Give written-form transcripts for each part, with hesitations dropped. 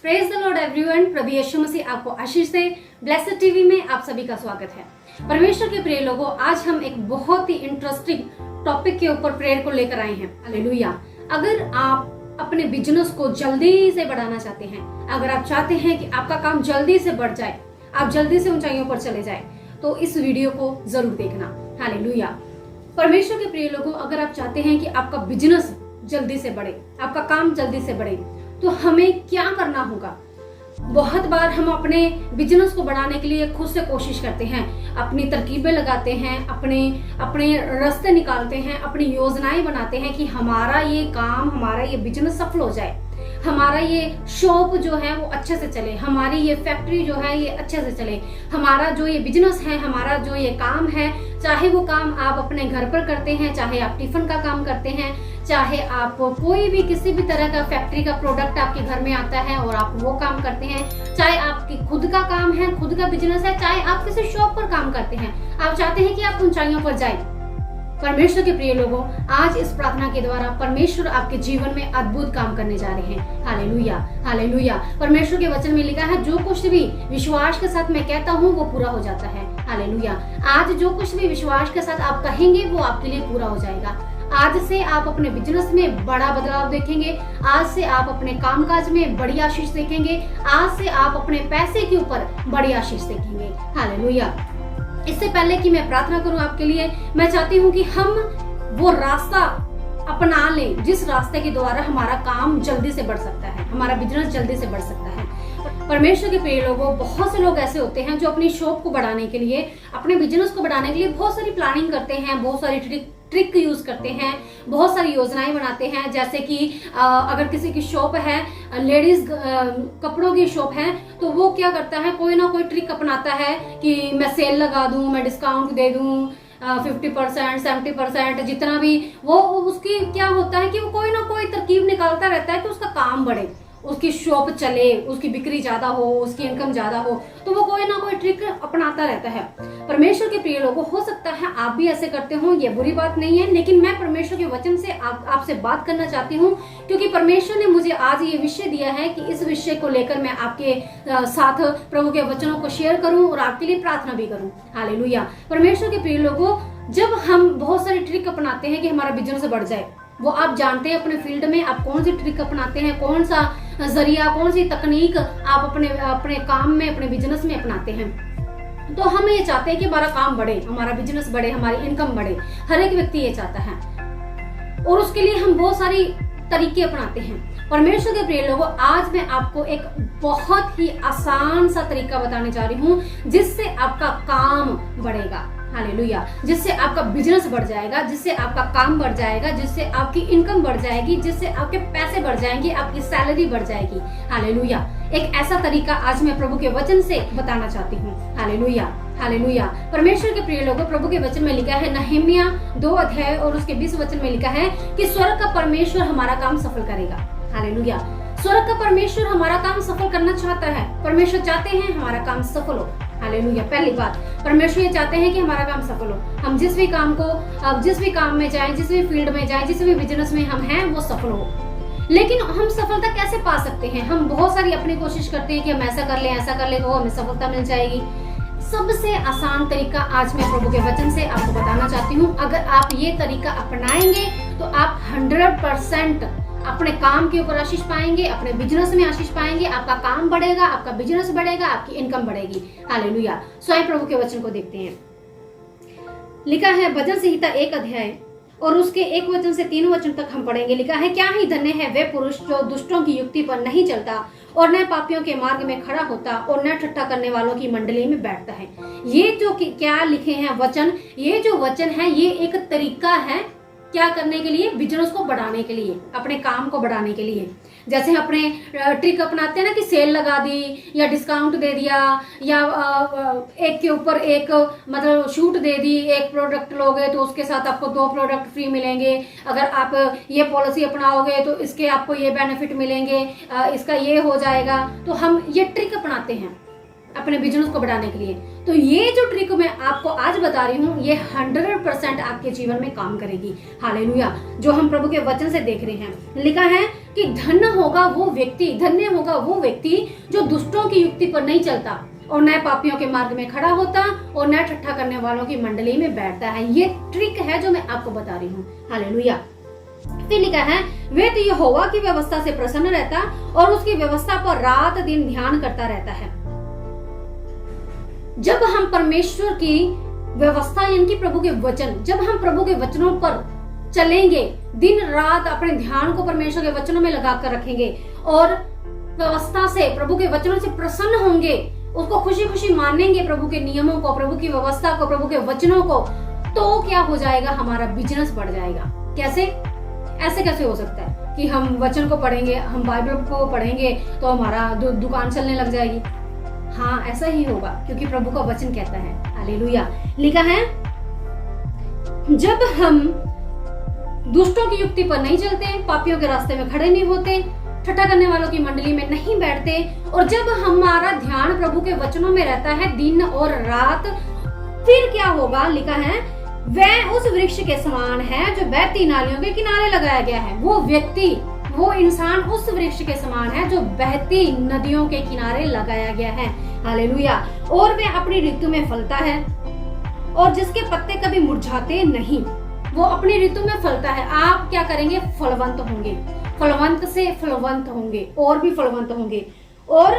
Praise the lord everyone. प्रभु यीशु मसीह आपको आशीष दे। ब्लेस्ड टीवी में आप सभी का स्वागत है। परमेश्वर के प्रिय लोगों, आज हम एक बहुत ही इंटरेस्टिंग टॉपिक के ऊपर प्रेयर को लेकर आए हैं। हालेलुया। अगर आप अपने बिजनेस को जल्दी से बढ़ाना चाहते हैं, अगर आप चाहते हैं कि आपका काम जल्दी से बढ़ जाए, आप जल्दी से ऊंचाइयों पर चले जाए, तो इस वीडियो को जरूर देखना। हालेलुया। परमेश्वर के प्रिय लोगों, अगर आप चाहते हैं कि आपका बिजनेस जल्दी से बढ़े, आपका काम जल्दी से बढ़े, तो हमें क्या करना होगा? बहुत बार हम अपने बिजनेस को बढ़ाने के लिए खुद से कोशिश करते हैं, अपनी तरकीबें लगाते हैं, अपने रास्ते निकालते हैं, अपनी योजनाएं बनाते हैं कि हमारा ये काम, हमारा ये बिजनेस सफल हो जाए, हमारा ये शॉप जो है वो अच्छे से चले, हमारी ये फैक्ट्री जो है ये अच्छे से चले, हमारा जो ये बिजनेस है, हमारा जो ये काम है, चाहे वो काम आप अपने घर पर करते हैं, चाहे आप टिफिन का काम करते हैं, चाहे आप कोई भी किसी भी तरह का फैक्ट्री का प्रोडक्ट आपके घर में आता है और आप वो काम करते हैं, चाहे आपकी खुद का काम है, खुद का बिजनेस है, चाहे आप किसी शॉप पर काम करते हैं, आप चाहते हैं कि आप ऊंचाइयों पर जाए। परमेश्वर के प्रिय लोगों, आज इस प्रार्थना के द्वारा परमेश्वर आपके जीवन में अद्भुत काम करने जा रहे हैं। Hallelujah, hallelujah. परमेश्वर के वचन में लिखा है, जो कुछ भी विश्वास के साथ मैं कहता हूँ वो पूरा हो जाता है। हालेलुया। आज जो कुछ भी विश्वास के साथ आप कहेंगे वो आपके लिए पूरा हो जाएगा। आज से आप अपने बिजनेस में बड़ा बदलाव देखेंगे, आज से आप अपने कामकाज में बड़ी आशीष देखेंगे, आज से आप अपने पैसे के ऊपर बड़ी आशीष देखेंगे। हालेलुया। इससे पहले कि मैं प्रार्थना करूं आपके लिए, मैं चाहती हूं कि हम वो रास्ता अपना लें जिस रास्ते के द्वारा हमारा काम जल्दी से बढ़ सकता है, हमारा बिजनेस जल्दी से बढ़ सकता है। परमेश्वर के प्रिय लोगों, बहुत से लोग ऐसे होते हैं जो अपनी शॉप को बढ़ाने के लिए, अपने बिजनेस को बढ़ाने के लिए बहुत सारी प्लानिंग करते हैं, बहुत सारी ट्रिक यूज करते हैं, बहुत सारी योजनाएं बनाते हैं। जैसे कि अगर किसी की शॉप है, लेडीज कपड़ों की शॉप है, तो वो क्या करता है, कोई ना कोई ट्रिक अपनाता है कि मैं सेल लगा दूं, मैं डिस्काउंट दे दूं 50%, 70%, जितना भी वो, उसकी क्या होता है कि वो कोई ना कोई तरकीब निकालता रहता है कि उसका काम बढ़े, उसकी शॉप चले, उसकी बिक्री ज्यादा हो, उसकी इनकम ज्यादा हो, तो वो कोई ना कोई ट्रिक अपनाता रहता है। परमेश्वर के प्रिय लोगों, हो सकता है आप भी ऐसे करते हो, ये बुरी बात नहीं है, लेकिन मैं परमेश्वर के वचन से आपसे बात करना चाहती हूँ, क्योंकि परमेश्वर ने मुझे आज ये विषय दिया है कि इस विषय को लेकर मैं आपके साथ प्रभु के वचनों को शेयर करूं और आपके लिए प्रार्थना भी करूं। हालेलुया। परमेश्वर के प्रिय लोगों, जब हम बहुत सारी ट्रिक अपनाते हैं कि हमारा बिजनेस बढ़ जाए, वो आप जानते हैं अपने फील्ड में आप कौन सी ट्रिक अपनाते हैं, कौन सा जरिया, कौन सी तकनीक आप अपने काम में, अपने बिजनेस में अपनाते हैं। तो हम ये चाहते हैं कि हमारा काम बढ़े, हमारा बिजनेस बढ़े, हमारी इनकम बढ़े। हर एक व्यक्ति ये चाहता है और उसके लिए हम बहुत सारी तरीके अपनाते हैं। परमेश्वर के प्रिय लोगों, आज मैं आपको एक बहुत ही आसान सा तरीका बताने जा रही हूँ जिससे आपका काम बढ़ेगा। हालेलुया। जिससे आपका बिजनेस बढ़ जाएगा, जिससे आपका काम बढ़ जाएगा, जिससे आपकी इनकम बढ़ जाएगी, जिससे आपके पैसे बढ़ जाएंगे, आपकी सैलरी बढ़ जाएगी। हालेलुया। एक ऐसा तरीका आज मैं प्रभु के वचन से बताना चाहती हूँ। Hallelujah, hallelujah. परमेश्वर के प्रिय लोगों, प्रभु के वचन में लिखा है, नहम्याह 2 अध्याय और उसके 20 वचन में लिखा है कि स्वर्ग का परमेश्वर हमारा काम सफल करेगा। हालेलुया। स्वर्ग का परमेश्वर हमारा काम सफल करना चाहता है। परमेश्वर चाहते हैं हमारा काम सफल हो। हालेलुया। पहली बात, परमेश्वर ये चाहते हैं कि हमारा काम सफल हो। हम जिस भी काम में जाएं, जिस भी फील्ड में जाएं, जिस भी बिजनेस में हम हैं, वो सफल हो। लेकिन हम सफलता कैसे पा सकते हैं? हम बहुत सारी अपनी कोशिश करते हैं कि हम ऐसा कर ले तो हमें सफलता मिल जाएगी। सबसे आसान तरीका आज मैं प्रभु के वचन से आपको बताना चाहती हूँ। अगर आप ये तरीका अपनाएंगे तो आप 100% अपने काम के ऊपर आशीष पाएंगे, अपने बिजनेस में आशीष पाएंगे, आपका काम बढ़ेगा, आपका बिजनेस बढ़ेगा, आपकी इनकम बढ़ेगी। हालेलुया। स्वयं प्रभु के वचन को देखते हैं। लिखा है भजन संहिता 1 अध्याय और उसके 1 वचन से 3 वचन तक हम पढ़ेंगे। लिखा है, क्या ही धन्य है वे पुरुष जो दुष्टों की युक्ति पर नहीं चलता और न पापियों के मार्ग में खड़ा होता और न ठट्ठा करने वालों की मंडली में बैठता है। ये जो क्या लिखे हैं वचन, ये जो वचन है, ये एक तरीका है क्या करने के लिए? बिजनेस को बढ़ाने के लिए, अपने काम को बढ़ाने के लिए। जैसे अपने ट्रिक अपनाते हैं ना कि सेल लगा दी या डिस्काउंट दे दिया या एक के ऊपर एक मतलब छूट दे दी, एक प्रोडक्ट लोगे तो उसके साथ आपको 2 प्रोडक्ट फ्री मिलेंगे, अगर आप ये पॉलिसी अपनाओगे तो इसके आपको ये बेनिफिट मिलेंगे, इसका ये हो जाएगा। तो हम ये ट्रिक अपनाते हैं अपने बिजनेस को बढ़ाने के लिए। तो ये जो ट्रिक मैं आपको आज बता रही हूँ, ये 100% आपके जीवन में काम करेगी। हालेलुया। जो हम प्रभु के वचन से देख रहे हैं, लिखा है कि धन्य होगा वो व्यक्ति जो दुष्टों की युक्ति पर नहीं चलता और न पापियों के मार्ग में खड़ा होता और न ठट्ठा करने वालों की मंडली में बैठता है। ये ट्रिक है जो मैं आपको बता रही हूँ। हालेलुया। फिर लिखा है, वे तो यहोवा की व्यवस्था से प्रसन्न रहता और उसकी व्यवस्था पर रात दिन ध्यान करता रहता है। जब हम परमेश्वर की व्यवस्था यानी कि प्रभु के वचन, जब हम प्रभु के वचनों पर चलेंगे, दिन रात अपने ध्यान को परमेश्वर के वचनों में लगा कर रखेंगे और व्यवस्था से, प्रभु के वचनों से प्रसन्न होंगे, उसको खुशी खुशी मानेंगे, प्रभु के नियमों को, प्रभु की व्यवस्था को, प्रभु के वचनों को, तो क्या हो जाएगा, हमारा बिजनेस बढ़ जाएगा। कैसे? ऐसे कैसे हो सकता है कि हम वचन को पढ़ेंगे, हम बाइबल को पढ़ेंगे तो हमारा दुकान चलने लग जाएगी? हाँ, ऐसा ही होगा, क्योंकि प्रभु का वचन कहता है। हालेलुया। लिखा है, जब हम दुष्टों की युक्ति पर नहीं चलते, पापियों के रास्ते में खड़े नहीं होते, ठट्ठा करने वालों की मंडली में नहीं बैठते, और जब हमारा ध्यान प्रभु के वचनों में रहता है दिन और रात, फिर क्या होगा? लिखा है, वह उस वृक्ष के समान है जो बहती नालियों के किनारे लगाया गया है। वो व्यक्ति, वो इंसान उस वृक्ष के समान है जो बहती नदियों के किनारे लगाया गया है। हालेलुया। और वह अपनी ऋतु में फलता है और जिसके पत्ते कभी मुरझाते नहीं। वो अपनी ऋतु में फलता है। आप क्या करेंगे? फलवंत होंगे, फलवंत से फलवंत होंगे और भी फलवंत होंगे। और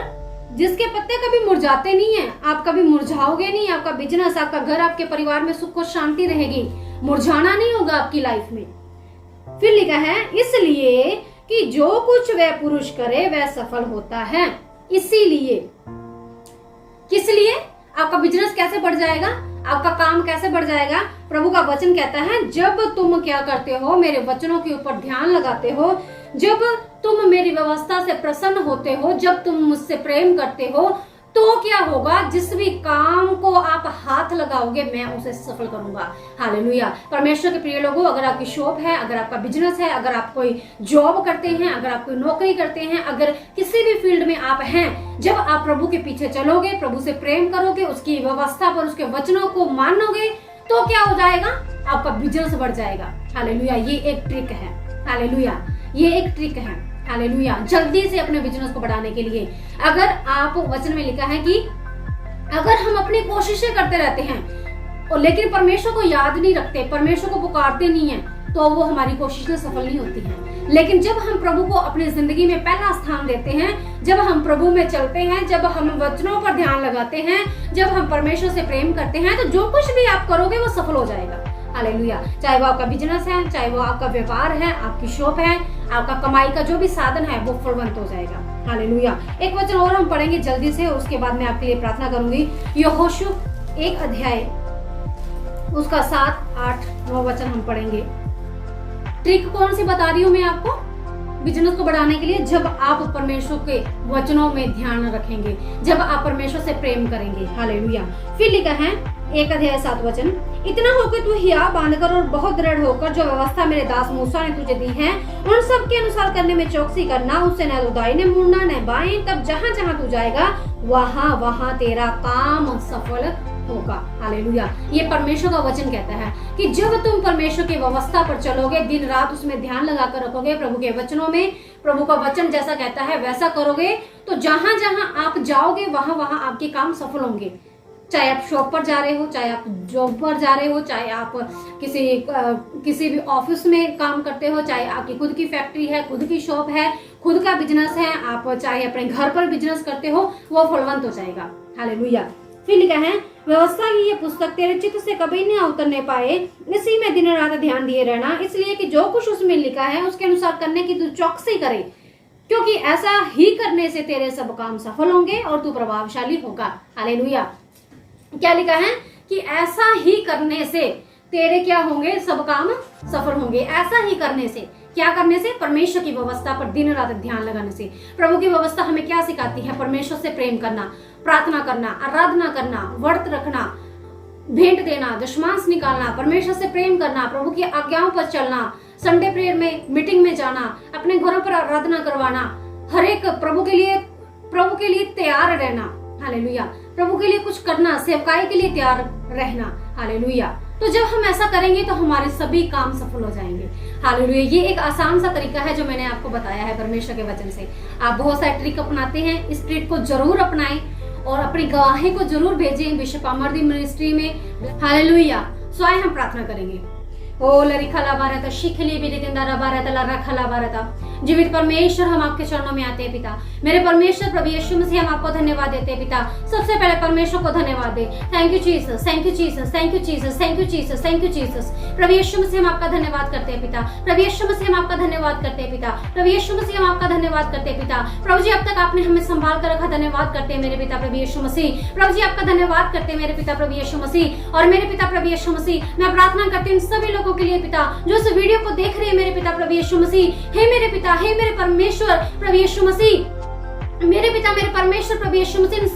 जिसके पत्ते कभी मुरझाते नहीं है, आप कभी मुरझाओगे नहीं। आपका बिजनेस, आपका घर, आपके परिवार में सुख और शांति रहेगी, मुरझाना नहीं होगा आपकी लाइफ में। फिर लिखा है, इसलिए कि जो कुछ वह पुरुष करे वह सफल होता है। इसीलिए, किस लिए? आपका बिजनेस कैसे बढ़ जाएगा, आपका काम कैसे बढ़ जाएगा? प्रभु का वचन कहता है, जब तुम क्या करते हो, मेरे वचनों के ऊपर ध्यान लगाते हो, जब तुम मेरी व्यवस्था से प्रसन्न होते हो, जब तुम मुझसे प्रेम करते हो, तो क्या होगा? जिस भी काम को आप हाथ लगाओगे मैं उसे सफल करूंगा। हालेलुया। परमेश्वर के प्रिय लोगों, अगर आपकी शॉप है, अगर आपका बिजनेस है, अगर आप कोई जॉब करते हैं, अगर आप कोई नौकरी करते हैं, अगर किसी भी फील्ड में आप हैं, जब आप प्रभु के पीछे चलोगे, प्रभु से प्रेम करोगे, उसकी व्यवस्था पर, उसके वचनों को मानोगे, तो क्या हो जाएगा? आपका बिजनेस बढ़ जाएगा। हालेलुया। ये एक ट्रिक है। हालेलुया। ये एक ट्रिक है। हालेलुया। जल्दी से अपने बिजनेस को बढ़ाने के लिए, अगर आप, वचन में लिखा है कि अगर हम अपनी कोशिशें करते रहते हैं और लेकिन परमेश्वर को याद नहीं रखते, परमेश्वर को पुकारते नहीं है, तो वो हमारी कोशिशें सफल नहीं होती हैं। लेकिन जब हम प्रभु को अपनी जिंदगी में पहला स्थान देते हैं, जब हम प्रभु में चलते हैं, जब हम वचनों पर ध्यान लगाते हैं, जब हम परमेश्वर से प्रेम करते हैं, तो जो कुछ भी आप करोगे वो सफल हो जाएगा। हालेलुया। चाहे वो आपका बिजनेस है, चाहे वो आपका व्यापार है, आपकी शॉप है, आपका कमाई का जो भी साधन है, वो फलवंत हो जाएगा। हालेलुया। एक वचन और हम पढ़ेंगे जल्दी से, उसके बाद मैं आपके लिए प्रार्थना करूंगी। यहोशू 1 अध्याय उसका 7, 8, 9 वचन हम पढ़ेंगे। ट्रिक कौन सी बता रही हूँ मैं आपको बिजनेस को बढ़ाने के लिए? जब आप परमेश्वर के वचनों में ध्यान रखेंगे, जब आप परमेश्वर से प्रेम करेंगे। हालेलुया। फिर लिखा है 1 अध्याय 7 वचन, इतना होकर तू हिया बांधकर और बहुत दृढ़ होकर जो व्यवस्था मेरे दास मूसा ने तुझे दी है, उन सब के अनुसार करने में चौकसी करना, उससे न तो दाहिने मुड़ना न बाएं, तब जहाँ जहाँ तू जाएगा वहाँ वहाँ तेरा काम सफल होगा। हालेलुया। ये परमेश्वर का वचन कहता है कि जब तुम परमेश्वर की व्यवस्था पर चलोगे, दिन रात उसमें ध्यान लगा कर रखोगे, प्रभु के वचनों में, प्रभु का वचन जैसा कहता है वैसा करोगे, तो जहां जहां आप जाओगे वहां वहां आपके काम सफल होंगे। चाहे आप शॉप पर जा रहे हो, चाहे आप जॉब पर जा रहे हो, चाहे आप किसी भी ऑफिस में काम करते हो, चाहे आपकी खुद की फैक्ट्री है, खुद की शॉप है, खुद का बिजनेस है, आप चाहे अपने घर पर बिजनेस करते हो, वो फलवंत हो जाएगा। हालेलुया। फिर लिखा है, व्यवस्था की ये पुस्तक तेरे चित्त से कभी न उतरने पाए, इसी में दिन रात ध्यान दिए रहना, इसलिए कि जो कुछ उसमें लिखा है उसके अनुसार करने की तू चौकसी करे, क्योंकि ऐसा ही करने से तेरे सब काम सफल होंगे और तू प्रभावशाली होगा। हालेलुया। क्या लिखा है कि ऐसा ही करने से तेरे क्या होंगे? सब काम सफल होंगे। ऐसा ही करने से, क्या करने से? परमेश्वर की व्यवस्था पर दिन रात ध्यान लगाने से। प्रभु की व्यवस्था हमें क्या सिखाती है? परमेश्वर से प्रेम करना, प्रार्थना करना, आराधना करना, व्रत रखना, भेंट देना, दशमांश निकालना, परमेश्वर से प्रेम करना, प्रभु की आज्ञाओं पर चलना, संडे प्रेयर में, मीटिंग में जाना, अपने घरों पर आराधना करवाना, हर एक प्रभु के लिए तैयार रहना, हालेलुया। प्रभु के लिए कुछ करना, सेवकाई के लिए तैयार रहना। हालेलुया। तो जब हम ऐसा करेंगे तो हमारे सभी काम सफल हो जाएंगे। हालेलुया। ये एक आसान सा तरीका है जो मैंने आपको बताया है परमेश्वर के वचन से। आप बहुत सारे ट्रिक अपनाते हैं, इस ट्रिक को जरूर अपनाएं और अपनी गवाही को जरूर भेजें बिशप अमरदीप मिनिस्ट्री में। हालेलुया। सो आइए हम प्रार्थना करेंगे। ओ लरिखला बारता शिखली बिलिकिंदा बारता लरखला बारता। जीवित परमेश्वर, हम आपके चरणों में आते हैं पिता। मेरे परमेश्वर प्रभु यीशु मसीह, हम आपको धन्यवाद देते हैं पिता। सबसे पहले परमेश्वर को धन्यवाद दे। Thank you Jesus, thank you Jesus, thank you Jesus, thank you Jesus, thank you Jesus. प्रभु यीशु मसीह, हम आपका धन्यवाद करते हैं पिता। प्रभु यीशु मसीह, हम आपका धन्यवाद करते हैं पिता। प्रभु यीशु मसीह, हम आपका धन्यवाद करते हैं पिता। प्रभु जी, अब तक आपने हमें संभाल कर रखा, धन्यवाद करते हैं मेरे पिता प्रभु यीशु मसीह। प्रभु जी, आपका धन्यवाद करते हैं मेरे पिता प्रभु यीशु मसीह। और मेरे पिता प्रभु यीशु मसीह, मैं प्रार्थना करती हूँ सभी लोगों के लिए पिता जो इस वीडियो को देख रहे हैं मेरे पिता प्रभु यीशु मसीह। हे मेरे पिता, हे मेरे परमेश्वर प्रभु यीशु मसीह, मेरे पिता मेरे परमेश्वर प्रभु यीशु मसीह,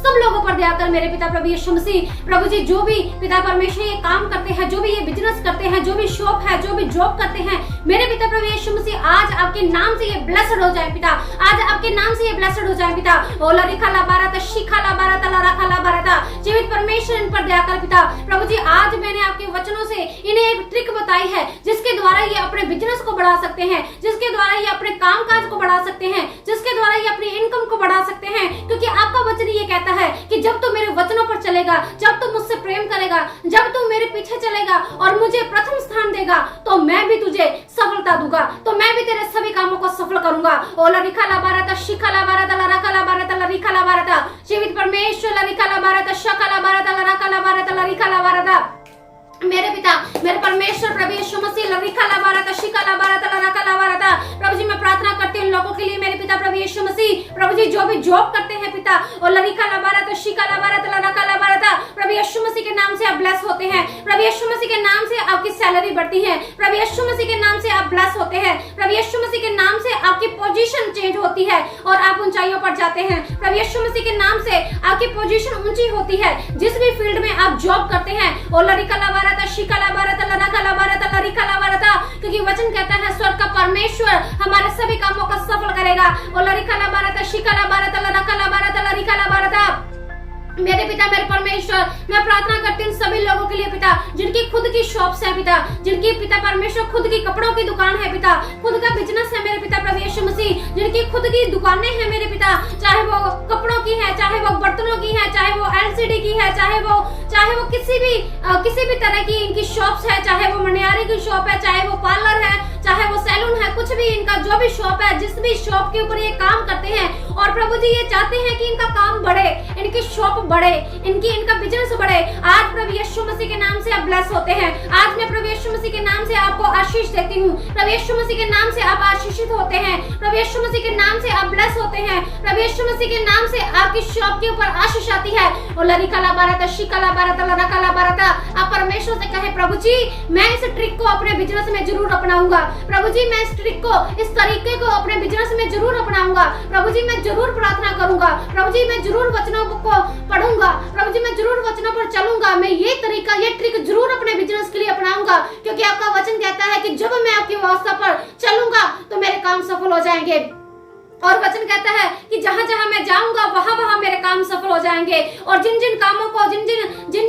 सब लोगों पर दया कर मेरे पिता प्रभु यीशु मसीह। प्रभु जी, जो भी पिता परमेश्वर ये काम करते हैं, जो भी ये बिजनेस करते हैं, जो भी शॉप है, जो भी जॉब करते हैं, मेरे पिता प्रभु यीशु मसीह, आज आपके नाम से ये ब्लेस्ड हो जाए पिता। आज आपके नाम से ये ब्लेस्ड हो जाए पिता। ओला रिखाला बारता शिखाला बारता लराखाला बारता। जीवित परमेश्वर, इन पर दया कर पिता। प्रभु जी, आज मैंने आपके वचनों से इन्हें एक ट्रिक बताई है जिसके द्वारा ये अपने बिजनेस को बढ़ा सकते हैं, जिसके द्वारा ये अपने काम काज को बढ़ा सकते हैं, जिसके द्वारा ये अपनी इनकम को बढ़ा सकते हैं। क्योंकि आपका वचन ये कहता है कि जब तू मेरे वचनों पर चलेगा, जब तू मुझसे प्रेम करेगा, जब तू मेरे पीछे चलेगा और मुझे प्रथम स्थान देगा, तो मैं भी तुझे सफलता दूंगा, तो मैं भी तेरे सभी कामों को सफल करूंगा। ओला रिखाला बारता शिखाला बारता लराखाला बारता लरिखाला बारता। जीवित परमेश्वर, लरिखाला बारता शकाला बारता लराखाला बारता लरिखाला बारता। मेरे पिता मेरे परमेश्वर प्रभु यीशु मसीह, लरिखाला बारता शिखाला बारता लराखाला बारता। प्रभु जी, मैं प्रार्थना करती हूं लोगों के लिए मेरे पिता प्रभु यीशु मसीह। प्रभु जी, जो भी जॉब करते हैं पिता, और लरिखाला बारता शिखाला बारता लराखाला बारता, प्रभु यीशु मसीह के नाम से आप ब्लेस होते हैं। प्रभु यीशु मसीह के नाम से आपकी सैलरी बढ़ती है। प्रभु यीशु मसीह के नाम से आप ब्लेस होते हैं। प्रभु यीशु मसीह के नाम से आपकी पोजीशन चेंज होती है और आप ऊंचाइयों पर जाते हैं। प्रभु यीशु मसीह के नाम से आपकी पोजीशन ऊंची होती है जिस भी फील्ड में आप जॉब करते हैं। और लरिखाला बारता शिखाला बारता लराखाला बारता लरिखाला बारता। क्योंकि वचन कहता है स्वर्ग का परमेश्वर हमारे सभी कामों को सफल करेगा। और लरिखाला बारता शिखाला बारता लराखाला बारता लरिखाला बारता। मेरे पिता मेरे परमेश्वर, मैं प्रार्थना करती हूँ सभी लोगों के लिए पिता जिनकी खुद की शॉप्स है पिता, जिनकी पिता परमेश्वर खुद की कपड़ों की दुकान है पिता, खुद का बिजनेस है मेरे पिता प्रभु यीशु मसीह, जिनकी खुद की दुकानें हैं मेरे पिता, चाहे वो कपड़ों की है, चाहे वो बर्तनों की है, चाहे वो एलसीडी की है, चाहे वो किसी भी तरह की इनकी शॉप्स है, चाहे वो मनियारी की शॉप है, चाहे वो पार्लर है, चाहे वो सैलून है, कुछ भी इनका जो भी शॉप है, जिस भी शॉप के ऊपर ये काम करते हैं, और प्रभु जी ये चाहते हैं कि इनका काम बढ़े, इनकी शॉप बढ़े, इनका बिजनेस बढ़े। आज प्रभु यीशु मसीह के नाम से आप ब्लेस होते हैं। आज मैं प्रभु यीशु मसीह के नाम से आपको आशीष देती हूँ। प्रभु यीशु मसीह के नाम से आप आशीषित होते हैं। प्रभु यीशु मसीह के नाम से आप ब्लेस होते हैं। प्रभु यीशु मसीह के नाम से आपकी शॉप के ऊपर आशीष आती है। और लरिखाला बारता शिखाला बारता लराखाला बारता। आप परमेश्वर से कहें, प्रभु जी मैं इस ट्रिक को अपने बिजनेस में जरूर अपनाऊंगा। प्रभु जी मैं इस ट्रिक को, इस तरीके को अपने बिजनेस में जरूर अपनाऊंगा। प्रभु जी मैं जरूर प्रार्थना करूंगा। प्रभु जी मैं जरूर वचनों को पढ़ूंगा। प्रभु जी मैं जरूर वचनों पर चलूंगा। मैं ये तरीका, ये ट्रिक जरूर अपने बिजनेस के लिए अपनाऊंगा, क्योंकि आपका वचन कहता है कि जब मैं आपकी व्यवस्था पर चलूंगा तो मेरे काम सफल हो जाएंगे। और वचन कहता है कि जहां जहां मैं जाऊंगा वहां वहां मेरे काम सफल हो जाएंगे, और जिन जिन कामों को, जिन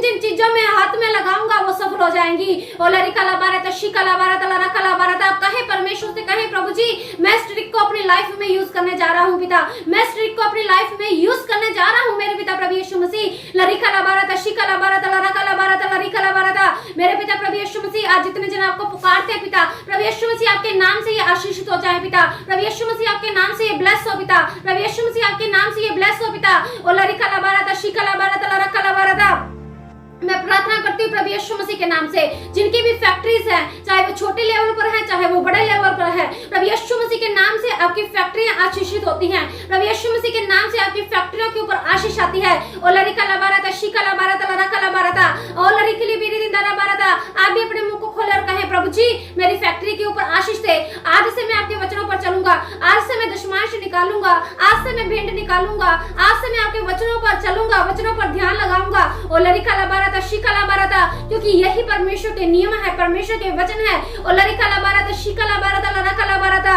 जिन चीजों में हाथ में लगाऊंगा वो सफल हो जाएंगी। और लरिखाला बारता शिखाला बारता लराखाला बारता। आप कहे परमेश्वर से, कहे प्रभु जी मैं इस ट्रिक को अपनी लाइफ में यूज करने जा रहा हूँ पिता, मैं इस ट्रिक को अपनी लाइफ में यूज करने जा रहा हूँ मेरे पिता प्रभु यीशु मसीह। लरिखाला बारता शिखाला बारता लराखाला बारता लरिखाला बारता। मेरे पिता प्रभु यीशु मसीह, आज जितने जन आपको पुकारते हैं पिता प्रभु यीशु मसीह, आपके नाम से ये आशीषित हो जाए पिता। प्रभु यीशु मसीह आपके नाम से ये ब्लेस हो पिता। प्रभु यीशु मसीह आपके नाम से ये ब्लेस हो पिता। और लरिखाला बारता शिखाला बारता लराखाला बारता। मैं प्रार्थना करती हूँ प्रभु यीशु मसीह के नाम से, जिनकी भी फैक्ट्रीज हैं, चाहे वो छोटे लेवल पर है, चाहे वो बड़े लेवल पर है, प्रभु यीशु मसीह के नाम से आपकी फैक्ट्रियां आशीषित होती हैं। प्रभु यीशु मसीह के नाम से आपकी फैक्ट्रियों के ऊपर आशीष आती है। और लरिखाला बारता शिखाला बारता लराखाला बारता। और लरिखली बीरी दारा बारता। आप भी अपने मुंह को खोले और कहें, प्रभु जी मेरी फैक्ट्री के ऊपर आशीष दे। आज से मैं आपके वचनों पर चलूंगा, आज से मैं दशमांश निकालूंगा, आज से मैं भेंट निकालूंगा, आज से मैं आपके वचनों पर चलूंगा, वचनों पर ध्यान लगाऊंगा। और लरिखाला बारता शिखाला बारता, क्योंकि यही परमेश्वर के नियम है, परमेश्वर के वचन है। और लरिखाला बारता शिखाला बारता लराखाला बारता।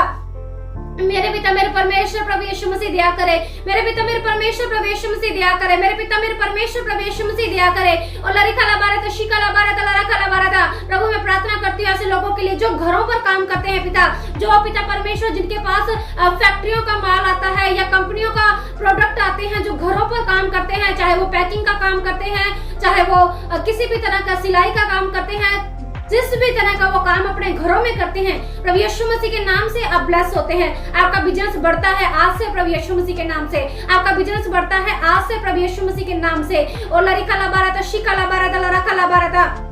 मेरे पिता मेरे परमेश्वर प्रभु यीशु मसीह दया करे। मेरे पिता मेरे परमेश्वर प्रभु यीशु मसीह दया करे। मेरे पिता मेरे परमेश्वर प्रभु यीशु मसीह दया करे। और लरिखला बारत शिकला बारत लरखला बारत। प्रभु मैं प्रार्थना करती हूँ ऐसे लोगों के लिए जो घरों पर काम करते हैं पिता, जो पिता परमेश्वर जिनके पास फैक्ट्रियों का माल आता है या कंपनियों का प्रोडक्ट आते हैं, जो घरों पर काम करते हैं, चाहे वो पैकिंग का काम करते हैं, चाहे वो किसी भी तरह का सिलाई का काम करते हैं, जिस भी तरह का वो काम अपने घरों में करते हैं, प्रभु यीशु मसीह के नाम से आप ब्लेस होते हैं। आपका बिजनेस बढ़ता है आज से प्रभु यीशु मसीह के नाम से। आपका बिजनेस बढ़ता है आज से प्रभु यीशु मसीह के नाम से। और लरिखला बारत शिकला बारत लरखला बारत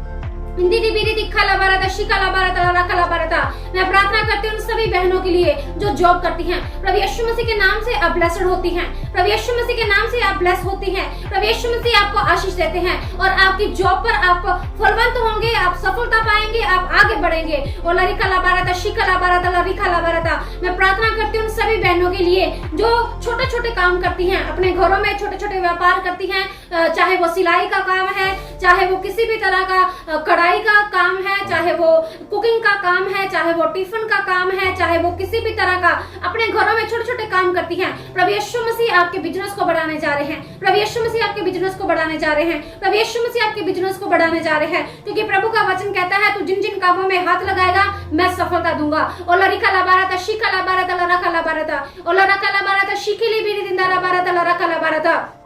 इंदी बीरी दिखला बारत शिकला बारत लरखला बारत। मैं प्रार्थना करती हूँ उन सभी बहनों के लिए जो जॉब करती हैं, प्रभु यीशु मसीह के नाम से आप ब्लेस्ड होती हैं। प्रभु यीशु मसीह के नाम से आप ब्लेस होती हैं। प्रभु यीशु मसीह आपको आशीष देते हैं और आपकी जॉब पर आप फलवंत होंगे, आप सफलता पाएंगे, आप आगे बढ़ेंगे। और लरिखला बारत शिकला बारत लरिखला बारत। मैं प्रार्थना करती हूँ सभी बहनों के लिए जो छोटे छोटे काम करती हैं, अपने घरों में छोटे छोटे व्यापार करती हैं, चाहे वो सिलाई का काम है, चाहे वो किसी भी तरह का कढ़ाई का काम है, चाहे वो कुकिंग का काम है, चाहे वो टिफिन का काम है, चाहे वो किसी भी तरह का अपने घरों में छोटे छोटे काम करती हैं। प्रभु यीशु मसीह आपके बिजनेस को बढ़ाने जा रहे हैं। प्रभु यीशु मसीह आपके बिजनेस को बढ़ाने जा रहे हैं। प्रभु यीशु मसीह आपके बिजनेस को बढ़ाने जा रहे हैं, क्योंकि प्रभु का वचन कहता है तू जिन जिन कामों में हाथ लगाएगा मैं सफलता दूंगा। और लरिखला बारत शिकला बारत लरखला बारत। और लरखला बारत शिकली बीरी दिंदारा बारत लरखला बारत।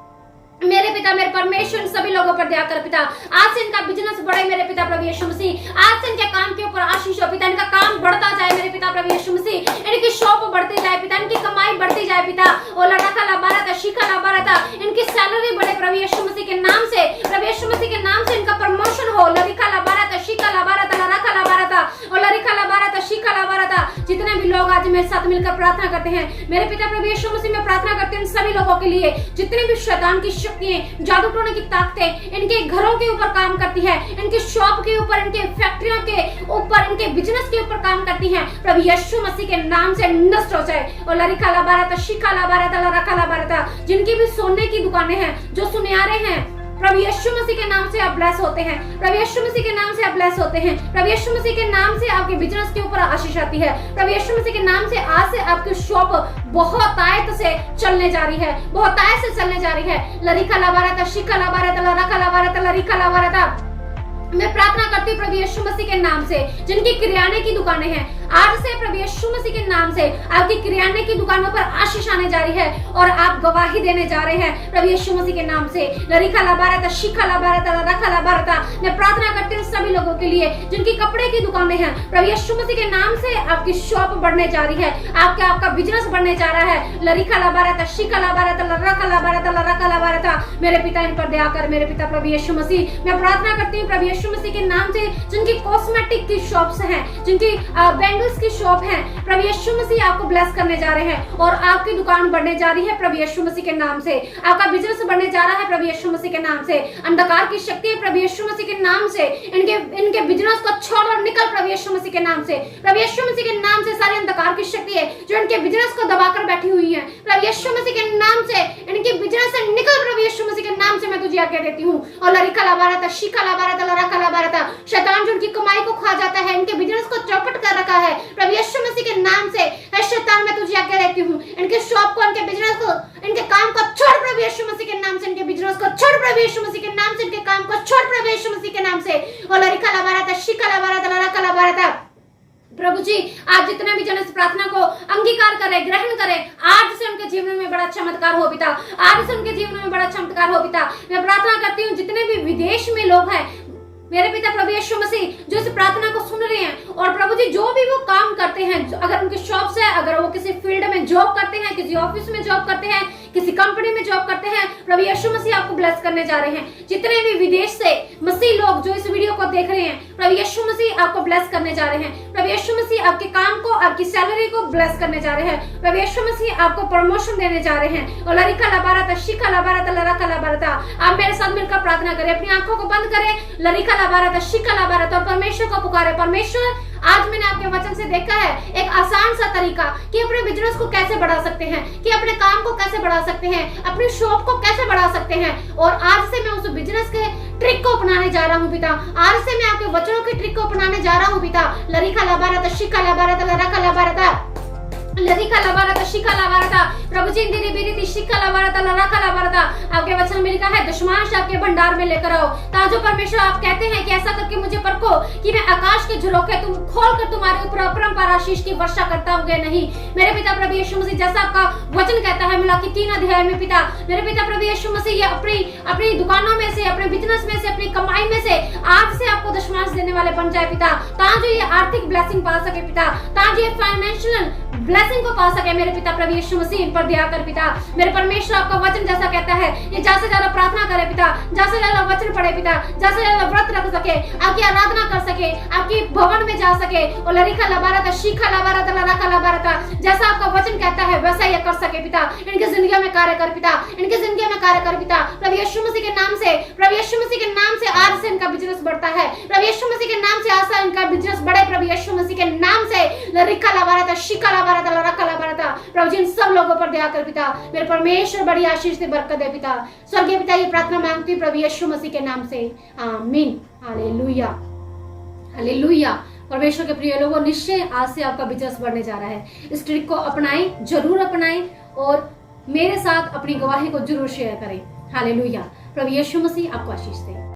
मेरे पिता मेरे परमेश्वर सभी लोगों पर दया कर पिता, आज से इनका बिजनेस बढ़े मेरे पिता प्रभु यीशु मसीह। आज से इनके काम के ऊपर आशीष हो पिता, इनका काम बढ़ता जाए मेरे पिता प्रभु यीशु मसीह, इनकी शॉप बढ़ती जाए पिता, इनकी कमाई बढ़ती जाए पिता। और लड़का बारत शिखा बारत, इनकी सैलरी बढ़े प्रभु यीशु मसीह के नाम से। प्रभु यीशु मसीह के नाम से इनका प्रमोशन हो। लड़का बारत शिखा बारत लड़का बारत और लड़का बारत शिखा बारत। जितने भी लोग आज मेरे साथ मिलकर प्रार्थना करते हैं मेरे पिता प्रभु यीशु मसीह, मैं प्रार्थना करती हूँ सभी लोगों के लिए, जितने भी शैतान की शक्तियां, जादू टोने की ताकतें इनके घरों के ऊपर काम करती है, इनकी शॉप के ऊपर, इनके फैक्ट्रियों के ऊपर, इनके बिजनेस के ऊपर काम करती है, प्रभु यीशु मसीह के नाम से नष्ट हो जाए। और लरिखला बारत शिखला बारत लरखला बारत। जिनकी भी सोने की दुकानें हैं, जो सुनियारे हैं, प्रभु यीशु मसीह के नाम से आप ब्लेस होते हैं। प्रभु यीशु मसीह के नाम से आप ब्लेस होते हैं। प्रभु यीशु मसीह के नाम से आपके बिजनेस के ऊपर आशीष आती है। प्रभु यीशु मसीह के नाम से आज से आपकी शॉप बहुत आयत से चलने जा रही है, बहुत आयत से चलने जा रही है। लरिखला बारत शिखला बारत लरखला बारत लरिखला बारत। मैं प्रार्थना करती हूँ प्रभु यीशु मसीह के नाम से, जिनकी किराने की दुकानें हैं, आज से प्रभु यीशु मसीह के नाम से आपकी किराने की दुकानों पर आशीष आने जा रही है और आप गवाही देने जा रहे हैं प्रभु यीशु मसीह के नाम से। लरिखला बारत शिखला बारत लरखला बारत। मैं प्रार्थना करती हूँ सभी लोगों के लिए जिनकी कपड़े की दुकानें हैं, प्रभु यीशु मसीह के नाम से आपकी शॉप बढ़ने जा रही है, आपका बिजनेस बढ़ने जा रहा है। लरिखला बारत शिखला बारत लरखला बारत लरखला बारत। मेरे पिता इन पर दया कर मेरे पिता प्रभु यीशु मसीह। मैं प्रार्थना करती हूँ प्रभु यीशु मसीह के नाम से जिनकी कॉस्मेटिक की शॉप्स हैं, जिनकी बैंगल्स की शॉप है, प्रभु यीशु मसीह आपको ब्लेस करने जा रहे हैं और आपकी दुकान बढ़ने जा रही है प्रभु यीशु मसीह के नाम से। आपका बिजनेस बढ़ने जा रहा है प्रभु यीशु मसीह के नाम से। अंधकार की शक्ति प्रभु यीशु मसीह के नाम से इनके बिजनेस को छोड़ और निकल प्रभु यीशु मसीह के नाम से। प्रभु यीशु मसीह के नाम से सारी अंधकार की शक्ति है जो इनके बिजनेस को दबाकर बैठी हुई है, प्रभु यीशु मसीह के नाम से इनके बिजनेस से निकल प्रभु यीशु मसीह के नाम से मैं तुझे आज्ञा देती हूँ। और लरिखला बारत शिखला बारत लरखला बारत। शैतान जो इनकी कमाई को खा जाता है, इनके बिजनेस को चौपट कर रखा है, प्रभु यीशु मसीह के नाम से शैतान मैं तुझे आज्ञा देती हूँ, इनके शॉप को, इनके बिजनेस को, इनके काम को छोड़ प्रभु यीशु मसीह के नाम से। इनके बिजनेस को छोड़ प्रभु यीशु मसीह के नाम से, इनके काम को छोड़ प्रभु यीशु मसीह के नाम से। और लरिखला बारत शिखला बारत लरखला बारत। प्रभु जी आज जितने भी जन इस प्रार्थना को अंगीकार करें, ग्रहण करें, आज से उनके जीवन में बड़ा चमत्कार हो पिता, आज से उनके जीवन में बड़ा चमत्कार हो पिता। मैं प्रार्थना करती हूँ जितने भी विदेश में लोग हैं मेरे पिता प्रभु यीशु मसीह जो इस प्रार्थना को सुन रहे हैं, और प्रभु जी जो भी वो काम करते हैं, अगर उनकी शॉप्स है, अगर वो किसी फील्ड में जॉब करते हैं, किसी ऑफिस में जॉब करते हैं, किसी कंपनी में जॉब करते हैं, प्रभु यीशु मसीह आपको ब्लेस करने जा रहे हैं। जितने भी विदेश से मसीह लोग जो इस वीडियो को देख रहे हैं, प्रभु यीशु मसीह आपको ब्लेस करने जा रहे हैं। प्रभु यीशु मसीह आपके काम को, आपकी सैलरी को ब्लेस करने जा रहे हैं। प्रभु यीशु मसीह आपको प्रमोशन देने जा रहे हैं। और लरिखला बारत शिखला बारत लरखला बारत। आप मेरे साथ मिलकर प्रार्थना करें, अपनी आंखों को बंद करें, लरिखला बारत शिखला बारत और परमेश्वर को पुकारे। परमेश्वर आज मैंने आपके वचन से देखा है एक आसान सा तरीका कि अपने बिजनेस को कैसे बढ़ा सकते हैं, कि अपने काम को कैसे बढ़ा सकते हैं, अपनी शॉप को कैसे बढ़ा सकते हैं। और आज से मैं उस बिजनेस के ट्रिक को अपनाने जा रहा हूँ पिता। आज से मैं आपके वचनों के ट्रिक को अपनाने जा रहा हूँ पिता। लरिखला बारत शिखला बारत लरखला बारत। लरिका लबारता शिका लबारता, प्रभु जी इंदिरी बिरिति शिका लबारता लराका लबारता। आपके वचन में लिखा है दुश्मन से आपके भंडार में लेकर आओ। ताजो परमेश्वर आप कहते हैं कि ऐसा करके मुझे परखो कि मैं आकाश के झरोखे तुम खोल कर तुम्हारे ऊपर अपरंपार आशीष की वर्षा करता हूँ नहीं। मेरे पिता प्रभु यीशु मसीह, जैसा आपका वचन कहता है मलाकी 3 अध्याय में पिता, मेरे पिता प्रभु यीशु मसीह ये अपनी दुकानों में से, अपने बिजनेस में से, अपनी कमाई में से आज से आपको दशमांश देने वाले बन जाए पिता, ताकि ये आर्थिक ब्लेसिंग पा सके पिता, ताकि ये फाइनेंशियल ब्लेसिंग को पा सके मेरे पिता प्रभु यीशु मसीह। इन पर दया कर पिता, मेरे परमेश्वर आपका वचन जैसा कहता है ये ज्यादा से ज्यादा प्रार्थना करे पिता, ज्यादा से ज्यादा वचन पढ़े पिता, ज्यादा से ज्यादा व्रत रख सके, आपकी आराधना कर सके, आपकी भवन में जा सके और लरिका लबारता शिखा लबारता लराका लबारता, जैसा आपका वचन कहता है वैसा ये कर सके पिता। इनकी जिंदगी में कार्य कर पिता, इनकी जिंदगी में कार्य कर पिता, प्रभु यीशु मसीह के नाम से, प्रभु यीशु मसीह के नाम से आज से इनका बिजनेस बढ़ता है, प्रभु यीशु मसीह के नाम से आज से इनका बिजनेस बढ़े, प्रभु यीशु मसीह के नाम से लरिका लबारता शिखा लबारता लराका लबारता। प्रभु जी इन सब लोगों पर दया कर पिता, मेरे परमेश्वर बड़ी आशीष से बरकत दे पिता। स्वर्गीय पिता ये प्रार्थना मांगती हूं प्रभु यीशु मसीह के नाम से, आमीन। Hallelujah hallelujah. परमेश्वर के प्रिय लोगों, निश्चय आज से आपका बिजनेस बढ़ने जा रहा है। इस ट्रिक को अपनाएं, जरूर अपनाएं और मेरे साथ अपनी गवाही को जरूर शेयर करें। हालेलुया। प्रभु यीशु मसीह आपको आशीष दे।